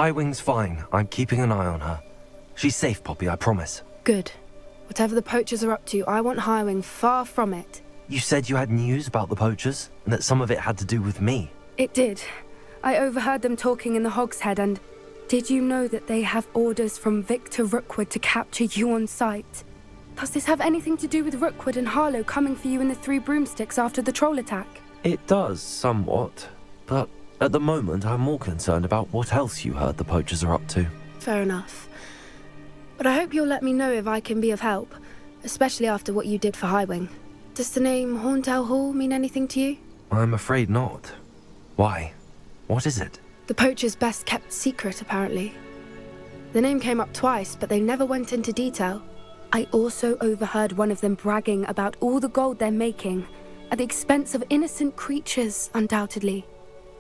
Highwing's fine. I'm keeping an eye on her. She's safe, Poppy, I promise. Good. Whatever the poachers are up to, I want Highwing far from it. You said you had news about the poachers, and that some of it had to do with me. It did. I overheard them talking in the Hogshead, and did you know that they have orders from Victor Rookwood to capture you on sight? Does this have anything to do with Rookwood and Harlow coming for you in the Three Broomsticks after the troll attack? It does, somewhat. But at the moment, I'm more concerned about what else you heard the poachers are up to. Fair enough. But I hope you'll let me know if I can be of help, especially after what you did for Highwing. Does the name Horntail Hall mean anything to you? I'm afraid not. Why? What is it? The poachers' best-kept secret, apparently. The name came up twice, but they never went into detail. I also overheard one of them bragging about all the gold they're making, at the expense of innocent creatures, undoubtedly.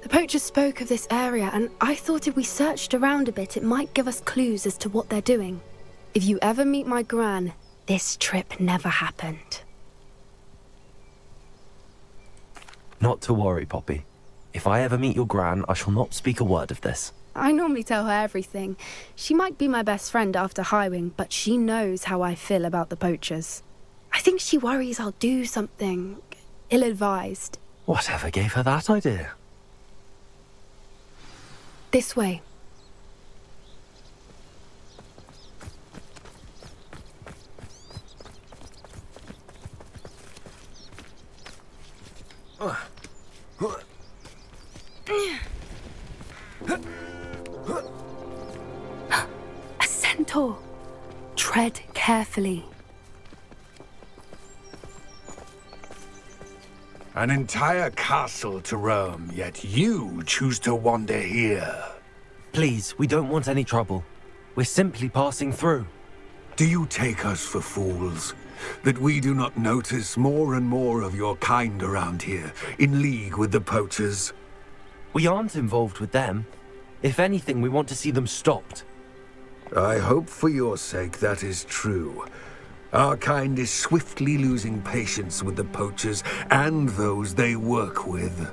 The poachers spoke of this area, and I thought if we searched around a bit, it might give us clues as to what they're doing. If you ever meet my gran, this trip never happened. Not to worry, Poppy. If I ever meet your gran, I shall not speak a word of this. I normally tell her everything. She might be my best friend after Highwing, but she knows how I feel about the poachers. I think she worries I'll do something ill-advised. Whatever gave her that idea? This way. A centaur. Tread carefully. An entire castle to roam, yet you choose to wander here. Please, we don't want any trouble. We're simply passing through. Do you take us for fools? That we do not notice more and more of your kind around here, in league with the poachers? We aren't involved with them. If anything, we want to see them stopped. I hope for your sake that is true. Our kind is swiftly losing patience with the poachers and those they work with.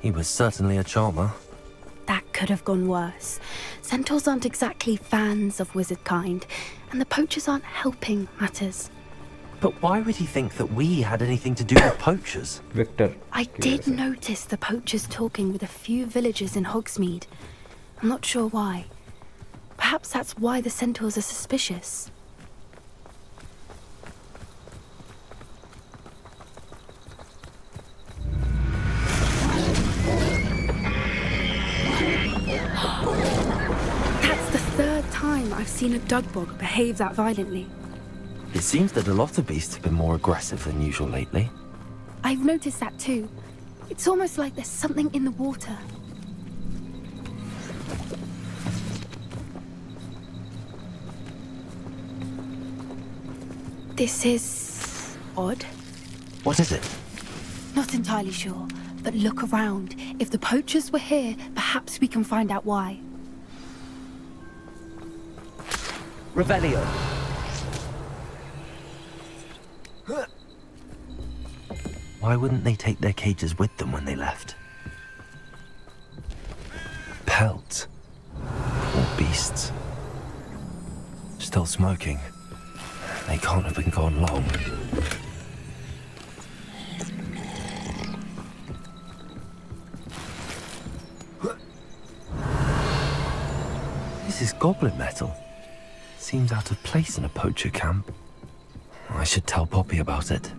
He was certainly a charmer. That could have gone worse. Centaurs aren't exactly fans of wizard kind, and the poachers aren't helping matters. But why would he think that we had anything to do with poachers? Victor. I did notice the poachers talking with a few villagers in Hogsmeade. I'm not sure why. Perhaps that's why the centaurs are suspicious. That's the third time I've seen a dugbog behave that violently. It seems that a lot of beasts have been more aggressive than usual lately. I've noticed that too. It's almost like there's something in the water. This is odd. What is it? Not entirely sure, but look around. If the poachers were here, perhaps we can find out why. Revelio. Why wouldn't they take their cages with them when they left? Pelts. Poor beasts. Still smoking. They can't have been gone long. This is goblin metal. Seems out of place in a poacher camp. I should tell Poppy about it.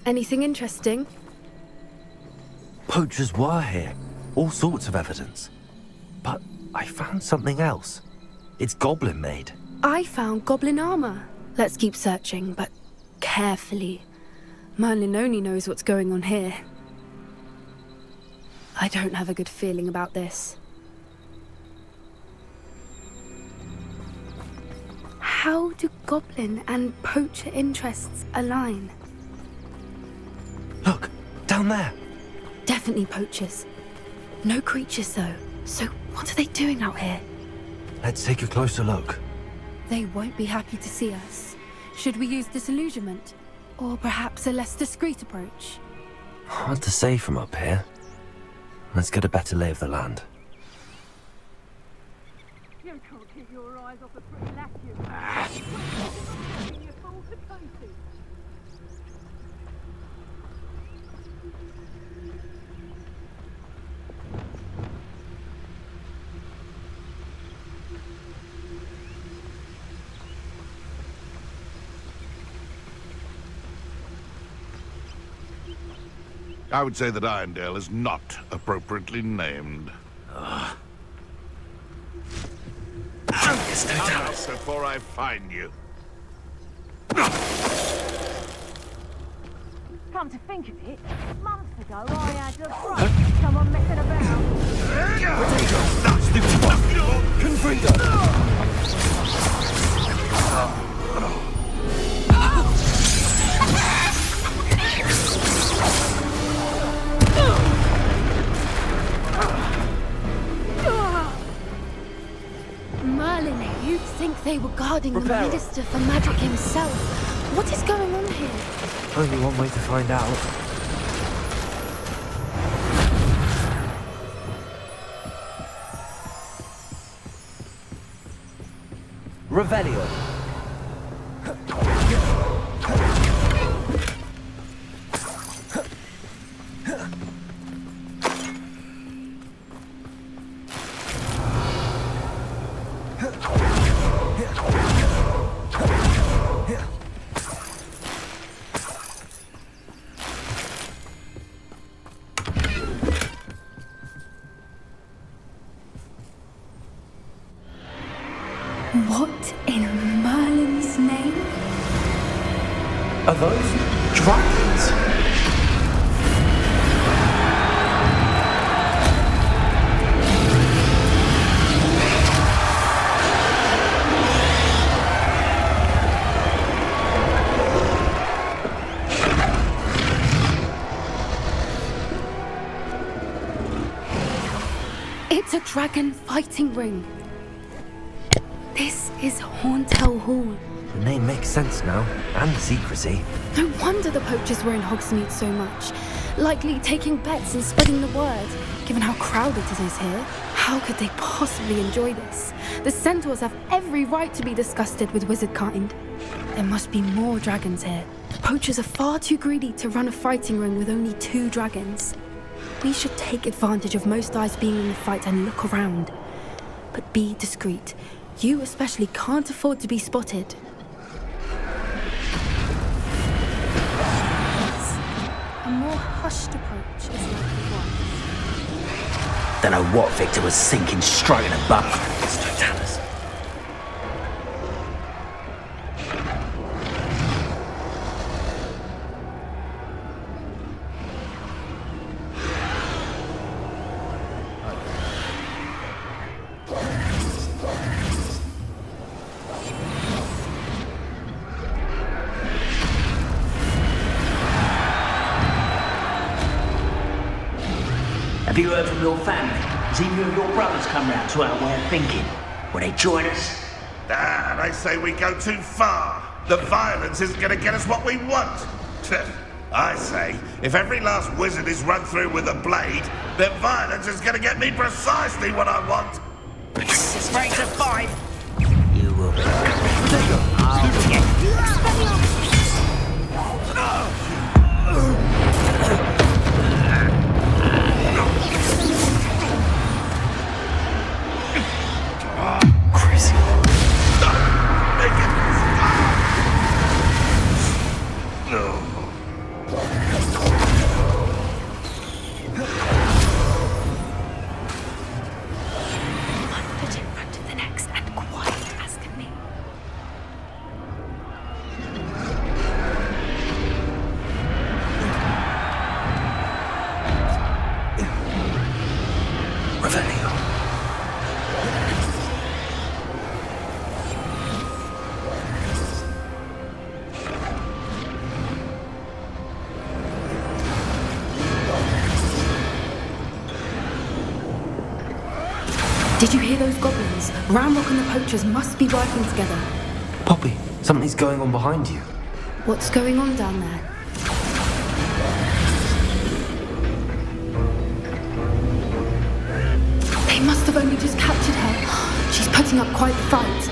Anything interesting? Poachers were here. All sorts of evidence. But I found something else. It's goblin made. I found goblin armor. Let's keep searching, but carefully. Merlin only knows what's going on here. I don't have a good feeling about this. How do goblin and poacher interests align? Look, down there. Definitely poachers. No creatures, though. So what are they doing out here? Let's take a closer look. They won't be happy to see us. Should we use disillusionment? Or perhaps a less discreet approach? Hard to say from up here. Let's get a better lay of the land. You can't keep your eyes off a pretty lass, you. You fool to pieces. I would say that Irondale is not appropriately named. There's no Come doubt. out before I find you. Come to think of it, months ago I had a fright with someone messing about. Merlin, you'd think they were guarding the Reparo. Minister for Magic himself. What is going on here? Only one way to find out. Revelio. What in Merlin's name? Are those dragons? It's a dragon fighting ring. This is Hauntel Hall. The name makes sense now, and the secrecy. No wonder the poachers were in Hogsmeade so much. Likely taking bets and spreading the word, given how crowded it is here. How could they possibly enjoy this? The centaurs have every right to be disgusted with wizard kind. There must be more dragons here. Poachers are far too greedy to run a fighting ring with only 2 dragons. We should take advantage of most eyes being in the fight and look around. But be discreet. You especially can't afford to be spotted. A more hushed approach is likely one. Don't know what Victor was thinking, stroking a butt. Totalus. Have you heard from your family? Has either of your brothers come round to our way of thinking? Will they join us? Ah, they say we go too far. The violence isn't going to get us what we want. I say, if every last wizard is run through with a blade, then violence is going to get me precisely what I want. It's ready to fight. You will be. I'll get you. Crazy. One foot in front of the next and quiet as can be. Revelio. Did you hear those goblins? Ramrock and the poachers must be working together. Poppy, something's going on behind you. What's going on down there? They must have only just captured her. She's putting up quite the fight.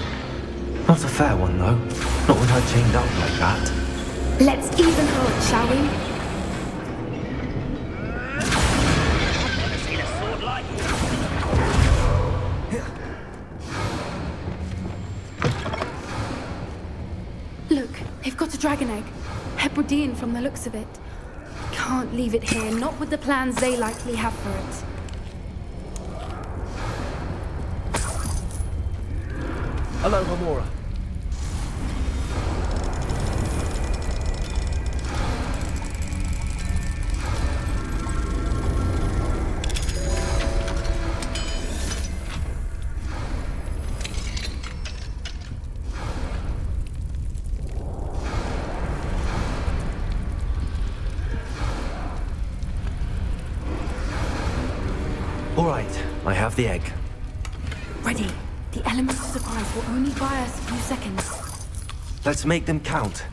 Not a fair one, though. Not with her chained up like that. Let's even her up, shall we? Never seen a sword like it. Look, they've got a dragon egg. Hebridean from the looks of it. Can't leave it here, not with the plans they likely have for it. Hello, Homura. All right, I have the egg. Ready. The element of surprise will only buy us a few seconds. Let's make them count.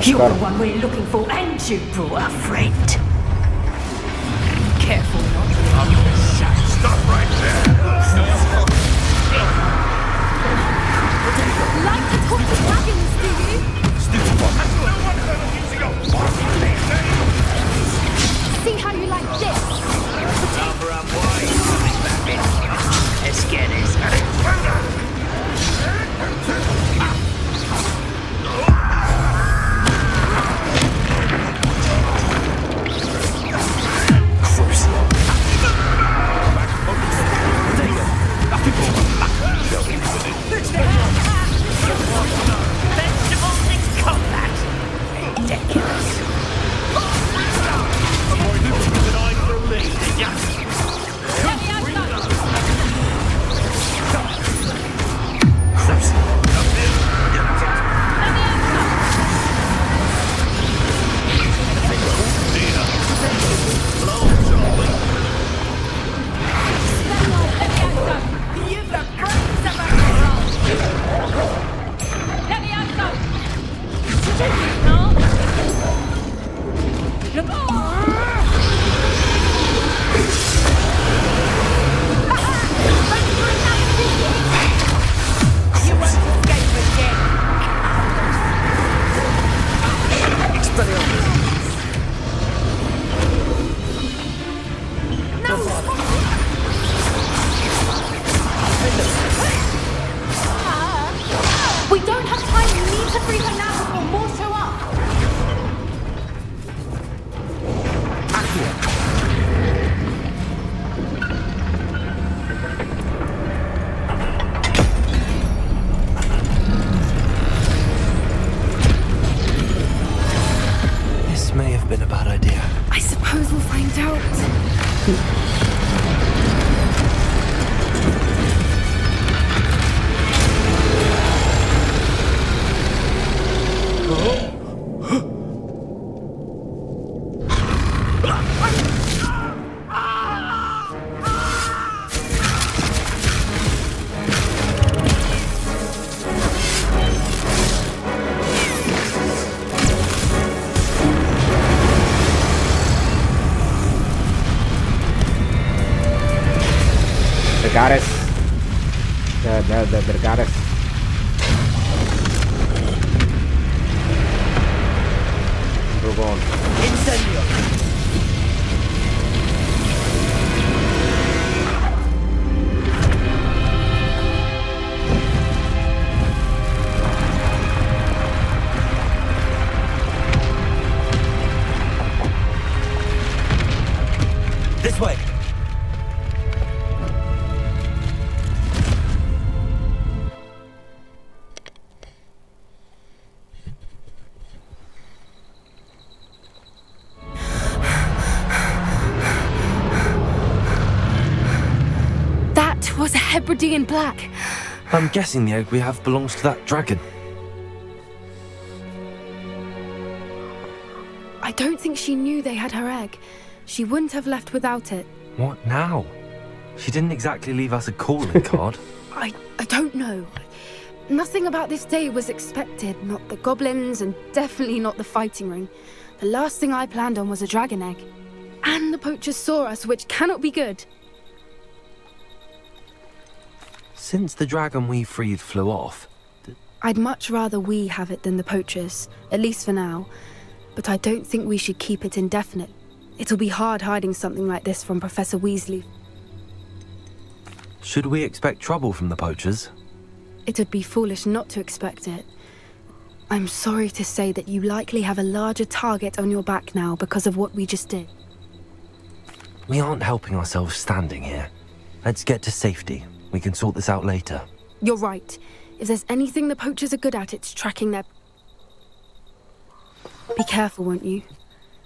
You're the one we're looking for, and you brought a friend. Careful not to leave your shot. Stop right there! Like to talk to dragons, do you? See how you like this? Cover up wide, let's get this. Vegetables in combat. Ridiculous. We don't have time. We need to free her now before more show up. This may have been a bad idea. I suppose we'll find out. The goddess. The goddess. go on. Incendio! This way! That was a Hebridean black. I'm guessing the egg we have belongs to that dragon. I don't think she knew they had her egg. She wouldn't have left without it. What now? She didn't exactly leave us a calling card. I don't know. Nothing about this day was expected. Not the goblins, and definitely not the fighting ring. The last thing I planned on was a dragon egg. And the poachers saw us, which cannot be good. Since the dragon we freed flew off, I'd much rather we have it than the poachers, at least for now. But I don't think we should keep it indefinite. It'll be hard hiding something like this from Professor Weasley. should we expect trouble from the poachers? It would be foolish not to expect it. I'm sorry to say that you likely have a larger target on your back now because of what we just did. We aren't helping ourselves standing here. Let's get to safety. We can sort this out later. You're right. If there's anything the poachers are good at, it's tracking their... Be careful, won't you?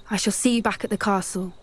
I shall see you back at the castle.